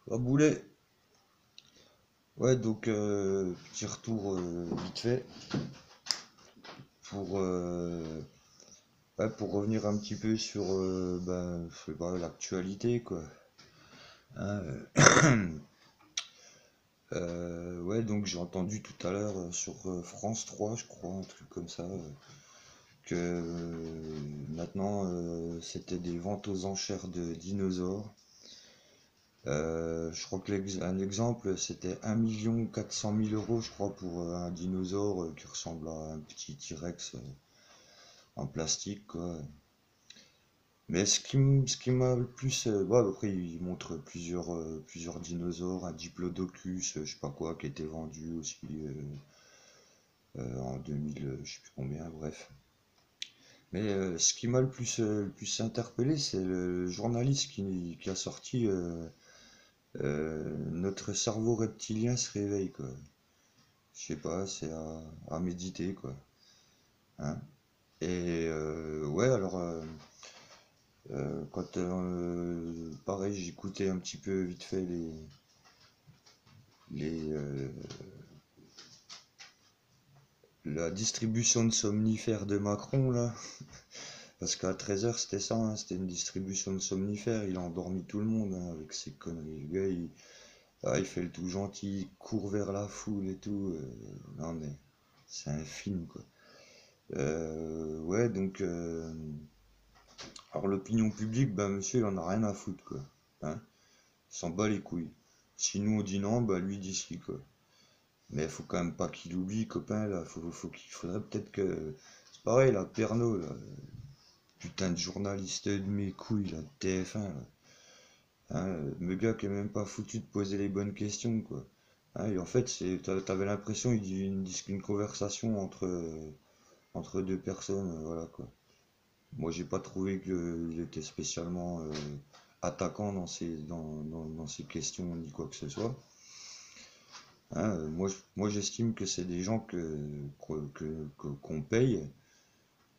Ah, Boulet. Ouais, donc petit retour vite fait pour, ouais, pour revenir un petit peu sur je sais pas, l'actualité quoi. Hein, ouais, donc j'ai entendu tout à l'heure sur France 3, je crois, un truc comme ça, que maintenant c'était des ventes aux enchères de dinosaures. Je crois que un exemple, c'était 1 400 000 euros, je crois, pour un dinosaure qui ressemble à un petit T-Rex en plastique, quoi. Mais ce qui m'a le plus... ouais, après, il montre plusieurs dinosaures, un Diplodocus, je sais pas quoi, qui était vendu aussi en 2000, je sais plus combien, bref. Mais ce qui m'a le plus interpellé, c'est le journaliste qui a sorti notre cerveau reptilien se réveille, quoi. Je sais pas, c'est à méditer, quoi. Hein. Et ouais, alors, quand, pareil, j'écoutais un petit peu vite fait les, la distribution de somnifères de Macron, là. Parce qu'à 13 h c'était ça, hein, c'était une distribution de somnifères. Il a endormi tout le monde hein, avec ses conneries. Le gars, il fait le tout gentil, il court vers la foule et tout. Non, mais c'est un film, quoi. Ouais, donc, alors l'opinion publique, bah monsieur, il en a rien à foutre, quoi. Hein, il s'en bat les couilles. Si nous on dit non, bah lui il dit si, quoi. Mais faut quand même pas qu'il oublie, copain, là. Qu'il faudrait peut-être que. C'est pareil, là, Pernod, là. Putain de journaliste de mes couilles, là, de TF1, là. Hein, le gars qui est même pas foutu de poser les bonnes questions, quoi. Hein, et en fait, t'avais l'impression qu'il dit une conversation entre deux personnes, voilà, quoi. Moi, j'ai pas trouvé qu'il était spécialement attaquant dans ses questions ni quoi que ce soit. Hein, moi, j'estime que c'est des gens qu'on paye,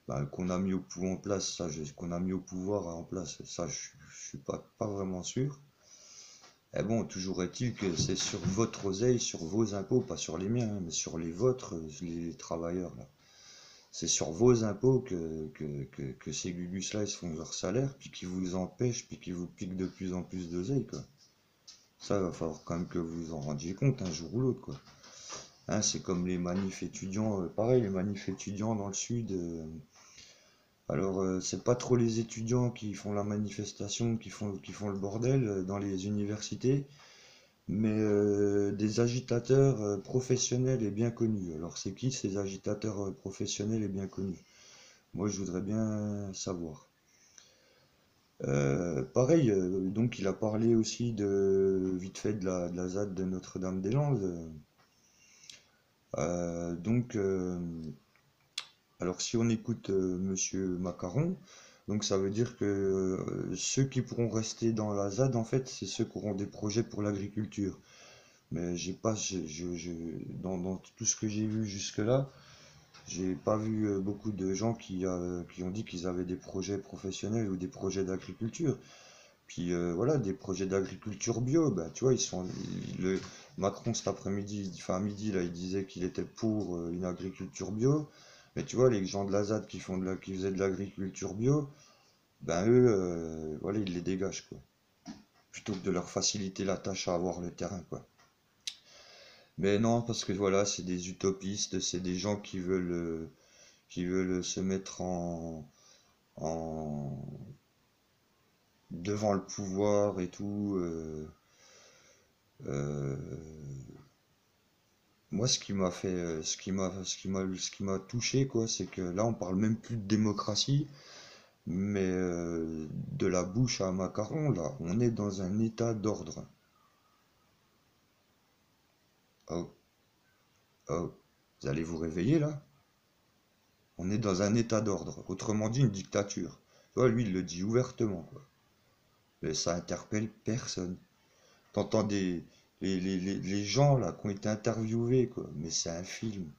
bah, qu'on a mis au pouvoir en place, qu'on a mis au pouvoir en place, ça, je suis pas vraiment sûr. Et bon, toujours est-il que c'est sur votre oseille, sur vos impôts, pas sur les miens, hein, mais sur les vôtres, les travailleurs, là. C'est sur vos impôts que ces gugus-là, ils se font leur salaire, puis qu'ils vous empêchent, puis qu'ils vous piquent de plus en plus d'oseille, quoi. Ça, il va falloir quand même que vous vous en rendiez compte un jour ou l'autre, quoi. Hein, c'est comme les manifs étudiants, pareil, les manifs étudiants dans le sud. Alors, c'est pas trop les étudiants qui font la manifestation, qui font le bordel dans les universités, mais des agitateurs professionnels et bien connus. Alors, c'est qui ces agitateurs professionnels et bien connus? Moi, je voudrais bien savoir. Pareil, donc il a parlé aussi vite fait de la ZAD de Notre-Dame-des-Landes. Donc, alors si on écoute Monsieur Macaron, donc ça veut dire que ceux qui pourront rester dans la ZAD, en fait, c'est ceux qui auront des projets pour l'agriculture. Mais j'ai pas, dans tout ce que j'ai vu jusque-là, j'ai pas vu beaucoup de gens qui ont dit qu'ils avaient des projets professionnels ou des projets d'agriculture. Puis voilà, des projets d'agriculture bio, bah tu vois, le Macron cet après-midi, enfin à midi là, il disait qu'il était pour une agriculture bio. Mais tu vois, les gens de la ZAD qui faisaient de l'agriculture bio, ben eux, voilà, ils les dégagent quoi. Plutôt que de leur faciliter la tâche à avoir le terrain quoi. Mais non, parce que voilà, c'est des utopistes, c'est des gens qui veulent se mettre en devant le pouvoir et tout. Euh, Moi, ce qui m'a fait, ce qui m'a touché, quoi, c'est que là, on parle même plus de démocratie, mais de la bouche à macaron, là, on est dans un état d'ordre. Oh, oh, vous allez vous réveiller là? On est dans un état d'ordre, autrement dit une dictature. Tu vois, lui, il le dit ouvertement, quoi. Mais ça interpelle personne. T'entends les gens là qui ont été interviewés, quoi. Mais c'est un film.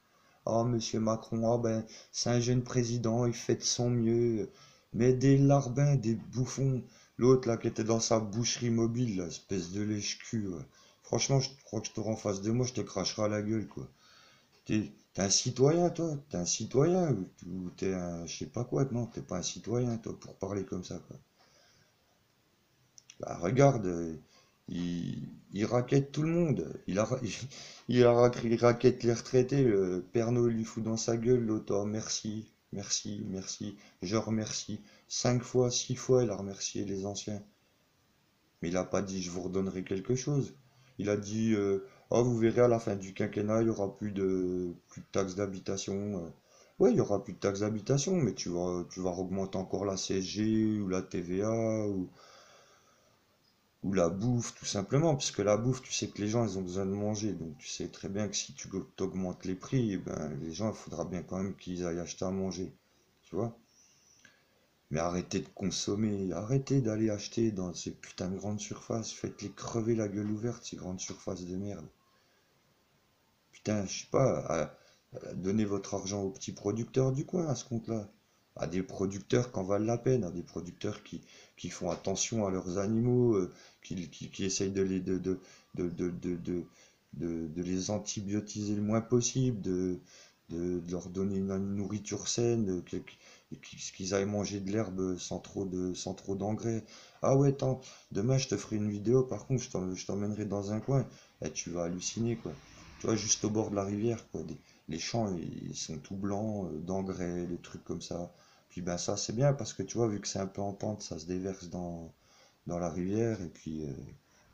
Oh, monsieur Macron, oh ben, c'est un jeune président, il fait de son mieux. Mais des larbins, des bouffons. L'autre là qui était dans sa boucherie mobile, là, espèce de lèche-cul. Ouais. Franchement, je crois que je te rends en face de moi, je te cracherai à la gueule, quoi. T'es un citoyen, toi? T'es un citoyen ou t'es un, je sais pas quoi? Non, t'es pas un citoyen, toi, pour parler comme ça, quoi. Bah, regarde, il raquette tout le monde. Il raquette les retraités. Le Père Noël lui fout dans sa gueule. L'autre, oh, merci, merci, merci. Je remercie. 5 fois, 6 fois, il a remercié les anciens. Mais il a pas dit je vous redonnerai quelque chose. Il a dit oh, vous verrez à la fin du quinquennat, il y aura plus de taxes d'habitation. Ouais, il y aura plus de taxes d'habitation, mais tu vas augmenter encore la CSG ou la TVA ou la bouffe, tout simplement, parce que la bouffe, tu sais que les gens, ils ont besoin de manger, donc tu sais très bien que si tu augmentes les prix, eh ben, les gens, il faudra bien quand même qu'ils aillent acheter à manger, tu vois. Mais arrêtez de consommer, arrêtez d'aller acheter dans ces putains de grandes surfaces, faites-les crever la gueule ouverte, ces grandes surfaces de merde. Putain, je sais pas, donnez votre argent aux petits producteurs du coin à ce compte-là. À des producteurs qui en valent la peine, à des producteurs qui font attention à leurs animaux, qui essayent de les antibiotiser le moins possible, de leur donner une nourriture saine, qu'ils aillent manger de l'herbe sans trop d'engrais. Ah ouais, attends, demain je te ferai une vidéo, par contre je t'emmènerai dans un coin, et tu vas halluciner quoi. Tu vois, juste au bord de la rivière, quoi. Les champs, ils sont tout blancs, d'engrais, des trucs comme ça. Puis ben ça, c'est bien parce que tu vois, vu que c'est un peu en pente, ça se déverse dans la rivière. Et puis,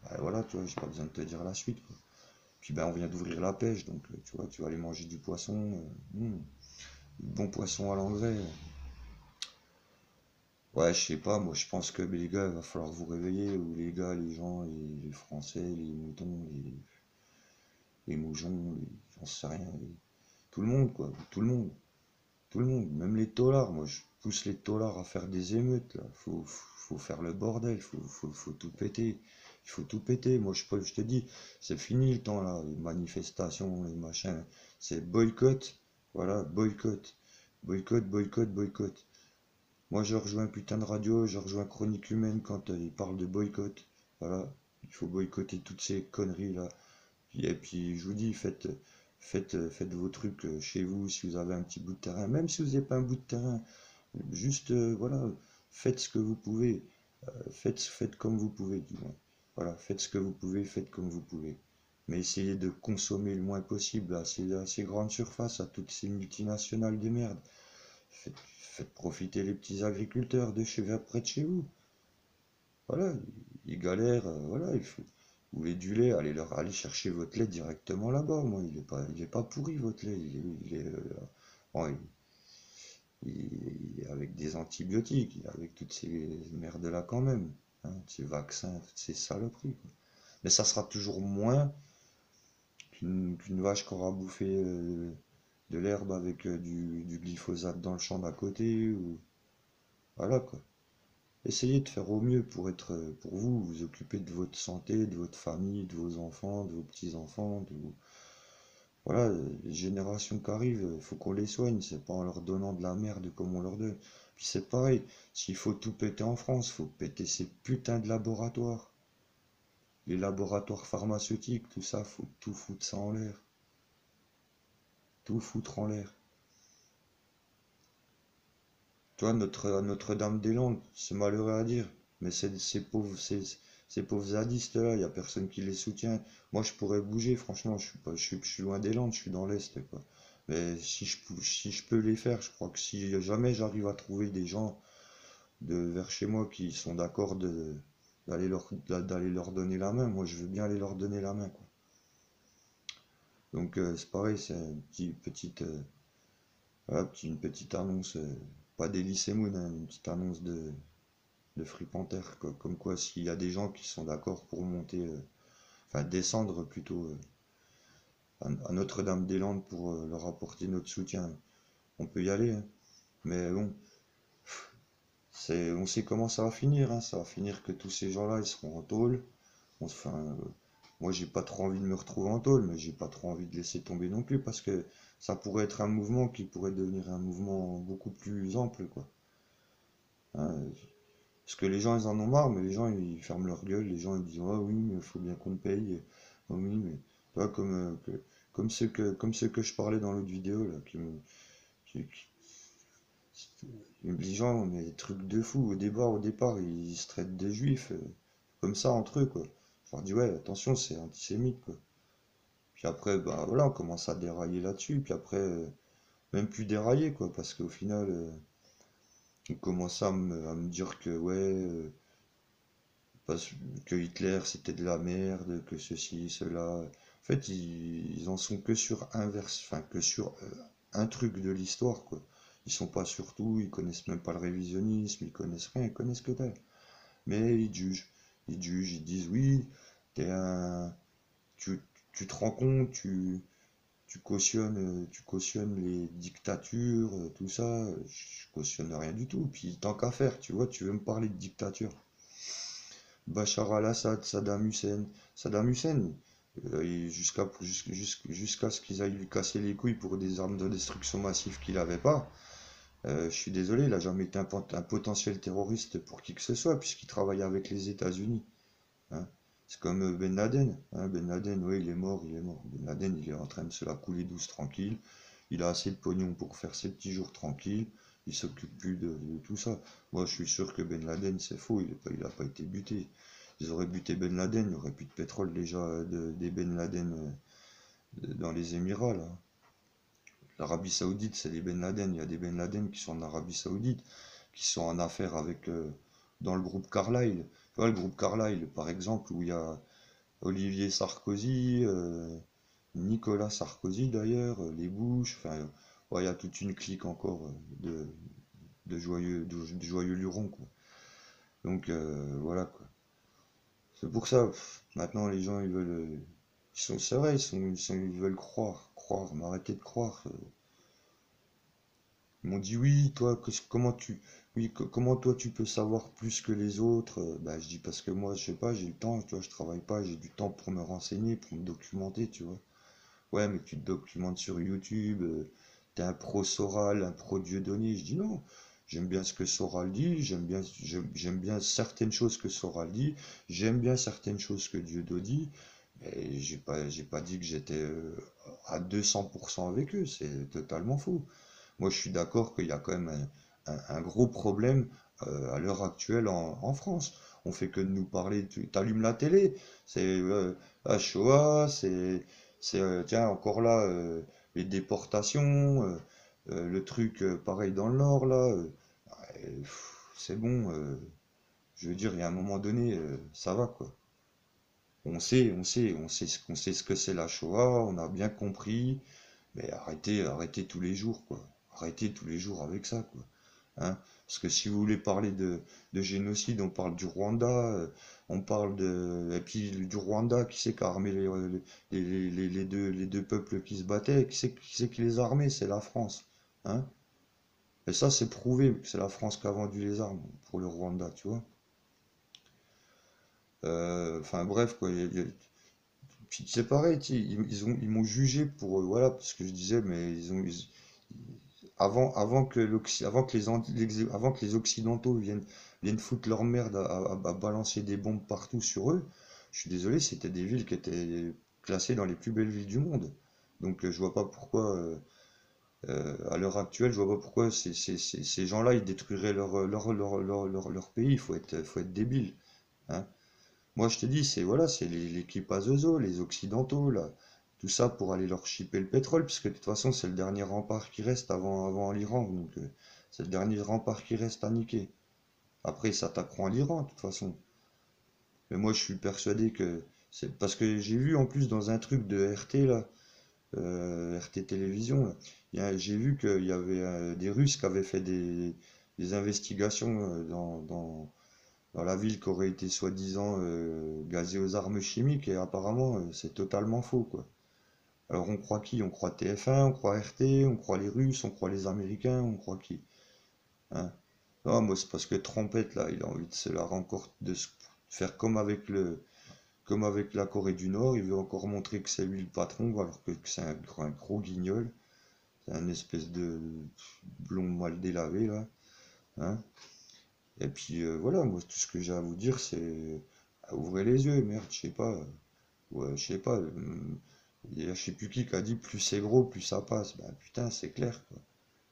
ben voilà, tu vois, j'ai pas besoin de te dire la suite, quoi. Puis ben on vient d'ouvrir la pêche, donc tu vois, tu vas aller manger du poisson. Du bon poisson à l'engrais. Ouais, je sais pas, moi je pense que les gars, il va falloir vous réveiller, ou les gars, les gens, les Français, les moutons, les moujons, j'en sais rien. Tout le monde, quoi, tout le monde. Tout le monde, même les taulards, moi je pousse les taulards à faire des émeutes là. Faut faire le bordel, faut tout péter. Il faut tout péter. Moi je te dis, c'est fini le temps là, les manifestations, les machins. C'est boycott, voilà, boycott. Boycott, boycott, boycott. Moi je rejoins putain de radio, je rejoins Chronique Humaine quand il parle de boycott. Voilà, il faut boycotter toutes ces conneries là. Et puis, je vous dis, faites vos trucs chez vous si vous avez un petit bout de terrain. Même si vous n'avez pas un bout de terrain, juste, voilà, faites ce que vous pouvez. Faites comme vous pouvez, du moins. Voilà, faites ce que vous pouvez, faites comme vous pouvez. Mais essayez de consommer le moins possible à ces grandes surfaces, à toutes ces multinationales de merde. Faites profiter les petits agriculteurs près de chez vous. Voilà, ils galèrent, voilà, vous voulez du lait, allez chercher votre lait directement là-bas. Moi, il est pas pourri votre lait, bon, il est avec des antibiotiques, il est avec toutes ces merdes-là quand même, hein, ces vaccins, toutes ces saloperies, quoi. Mais ça sera toujours moins qu'une vache qui aura bouffé de l'herbe avec du glyphosate dans le champ d'à côté, ou voilà quoi. Essayez de faire au mieux pour vous occuper de votre santé, de votre famille, de vos enfants, de vos petits-enfants, voilà, les générations qui arrivent, il faut qu'on les soigne, c'est pas en leur donnant de la merde comme on leur donne. Puis c'est pareil, s'il faut tout péter en France, faut péter ces putains de laboratoires. Les laboratoires pharmaceutiques, tout ça, faut tout foutre ça en l'air. Tout foutre en l'air. Toi, Notre-Dame-des-Landes, c'est malheureux à dire, mais ces pauvres zadistes-là, il n'y a personne qui les soutient. Moi, je pourrais bouger, franchement, je suis loin des Landes, je suis dans l'Est, quoi. Mais si je peux les faire, je crois que si jamais j'arrive à trouver des gens vers chez moi qui sont d'accord d'aller leur donner la main, moi, je veux bien aller leur donner la main, quoi. Donc, c'est pareil, c'est voilà, une petite annonce, pas d'Elysée Moon, hein, une petite annonce de Free Panther, quoi. Comme quoi, s'il y a des gens qui sont d'accord pour monter, enfin descendre plutôt à Notre-Dame-des-Landes pour leur apporter notre soutien, on peut y aller, hein. Mais bon, on sait comment ça va finir, hein. Ça va finir que tous ces gens-là, ils seront en tôle. Enfin, moi, j'ai pas trop envie de me retrouver en tôle, mais j'ai pas trop envie de laisser tomber non plus, parce que ça pourrait être un mouvement qui pourrait devenir un mouvement beaucoup plus ample, quoi. Hein, Parce que les gens, ils en ont marre, mais les gens, ils ferment leur gueule. Les gens, ils disent, ah oui, mais il faut bien qu'on paye. Ah oui, mais, tu vois, comme ceux que je parlais dans l'autre vidéo, là, qui- les gens, mais des trucs de fou. Au départ, ils se traitent des juifs, comme ça, entre eux, quoi. Je leur dis, ouais, attention, c'est antisémite, quoi. Puis après, bah voilà, on commence à dérailler là-dessus. Puis après, même plus dérailler, quoi, parce qu'au final, on commence à me dire que, ouais, parce que Hitler c'était de la merde, que ceci, cela. En fait, ils en sont que sur enfin, que sur un truc de l'histoire, quoi. Ils sont pas sur tout, ils connaissent même pas le révisionnisme, ils connaissent rien, ils connaissent que dalle. Mais ils jugent, ils disent oui, t'es un, tu, tu te rends compte, tu cautionnes les dictatures, tout ça. Je cautionne rien du tout. Puis tant qu'à faire, tu vois, tu veux me parler de dictature. Bachar al-Assad, Saddam Hussein, jusqu'à ce qu'ils aillent lui casser les couilles pour des armes de destruction massive qu'il n'avait pas. Je suis désolé, il n'a jamais été un potentiel terroriste pour qui que ce soit, puisqu'il travaille avec les États-Unis. Hein. C'est comme Ben Laden. Hein. Ben Laden, oui, il est mort, il est mort. Ben Laden, il est en train de se la couler douce, tranquille. Il a assez de pognon pour faire ses petits jours tranquilles. Il s'occupe plus de tout ça. Moi, je suis sûr que Ben Laden, c'est faux. Il a pas été buté. Ils auraient buté Ben Laden, il n'y aurait plus de pétrole déjà des Ben Laden dans les Émirats, là. L'Arabie Saoudite, c'est les Ben Laden. Il y a des Ben Laden qui sont en Arabie Saoudite, qui sont en affaire avec dans le groupe Carlyle. Tu vois, le groupe Carlyle, par exemple, où il y a Olivier Sarkozy, Nicolas Sarkozy d'ailleurs, les Bush, enfin, ouais, il y a toute une clique encore de joyeux lurons, quoi. Donc voilà, quoi. C'est pour ça, maintenant les gens ils veulent, c'est vrai, ils veulent croire, mais arrêtez de croire. Ils m'ont dit oui, toi, comment toi tu peux savoir plus que les autres? Bah je dis parce que moi, je sais pas, j'ai le temps, tu vois, je travaille pas, j'ai du temps pour me renseigner, pour me documenter, tu vois. Ouais, mais tu te documentes sur YouTube, t'es un pro Soral, un pro Dieudonné. Je dis non, j'aime bien ce que Soral dit, j'aime bien certaines choses que Soral dit, j'aime bien certaines choses que Dieudonné dit, mais j'ai pas dit que j'étais à 200% avec eux, c'est totalement faux. Moi, je suis d'accord qu'il y a quand même un gros problème à l'heure actuelle en France. On fait que de nous parler, tu allumes la télé, c'est la Shoah, tiens, encore là, les déportations, le truc pareil dans le Nord, là, c'est bon, je veux dire, il y a un moment donné, ça va, quoi. On sait ce que c'est la Shoah, on a bien compris, mais arrêtez tous les jours, quoi. Arrêtez tous les jours avec ça, quoi. Hein. Parce que si vous voulez parler de génocide, on parle du Rwanda, on parle et puis du Rwanda, qui c'est qui a armé les deux peuples qui se battaient, qui c'est qui les a armés? C'est la France. Hein. Et ça, c'est prouvé que c'est la France qui a vendu les armes pour le Rwanda, tu vois. Enfin bref, quoi. Puis c'est pareil, tu sais, ils m'ont jugé pour, voilà, parce que je disais, mais avant que avant que les Occidentaux viennent foutre leur merde à balancer des bombes partout sur eux, je suis désolé, c'était des villes qui étaient classées dans les plus belles villes du monde. Donc je vois pas pourquoi, à l'heure actuelle, je vois pas pourquoi ces gens-là, ils détruiraient leur pays. Faut être débile. Hein. Moi, je te dis, c'est voilà, c'est l'équipe Azozo, les Occidentaux, là, tout ça pour aller leur chipper le pétrole, puisque de toute façon, c'est le dernier rempart qui reste avant l'Iran, donc c'est le dernier rempart qui reste à niquer. Après, ils s'attaqueront à l'Iran, de toute façon. Mais moi, je suis persuadé que c'est parce que j'ai vu en plus dans un truc de RT là, RT Télévision, là, j'ai vu qu'il y avait des Russes qui avaient fait des investigations dans la ville qui aurait été soi-disant gazée aux armes chimiques et apparemment c'est totalement faux quoi. Alors on croit qui? On croit TF1, on croit RT, on croit les Russes, on croit les Américains, on croit qui? Hein? Non, moi c'est parce que Trompette là, il a envie de se la encore de se faire comme avec la Corée du Nord, il veut encore montrer que c'est lui le patron alors que c'est un gros guignol, c'est un espèce de blond mal délavé là, hein? Et puis voilà, moi tout ce que j'ai à vous dire c'est ouvrez les yeux, merde, je sais pas. Ouais, je sais pas. Il y a je sais plus qui a dit plus c'est gros, plus ça passe. Bah putain, c'est clair quoi.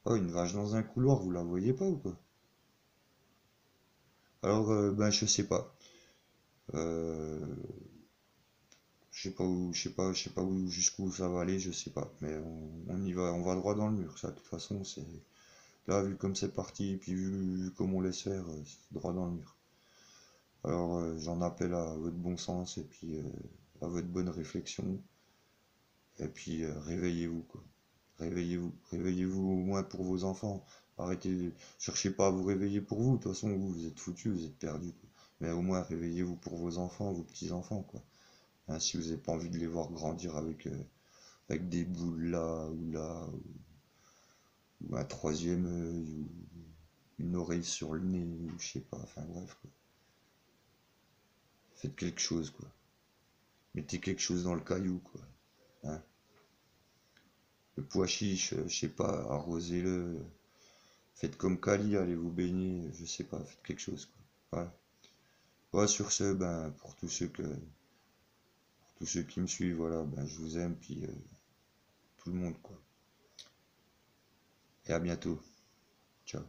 Oh, une vache dans un couloir, vous la voyez pas ou quoi? Alors ben je sais pas. Euh, je sais pas où jusqu'où ça va aller, je sais pas. Mais on y va, on va droit dans le mur. Ça, de toute façon, c'est là vu comme c'est parti, puis vu comme on laisse faire, c'est droit dans le mur. Alors j'en appelle à votre bon sens et puis à votre bonne réflexion. Et puis réveillez-vous quoi. Réveillez-vous. Réveillez-vous au moins pour vos enfants. Arrêtez, cherchez pas à vous réveiller pour vous. De toute façon, vous êtes foutus, vous êtes perdus, quoi. Mais au moins réveillez-vous pour vos enfants, vos petits-enfants, quoi. Hein, si vous n'avez pas envie de les voir grandir avec des boules là, ou un troisième œil, ou une oreille sur le nez, ou je sais pas, enfin bref, quoi. Faites quelque chose, quoi. Mettez quelque chose dans le caillou, quoi. Hein. Le pois chiche, je sais pas, arrosez-le. Faites comme Kali, allez vous baigner, je sais pas, faites quelque chose, quoi. Voilà. Ouais, sur ce, ben, pour tous ceux qui me suivent, voilà, ben, je vous aime, puis tout le monde, quoi. Et à bientôt. Ciao.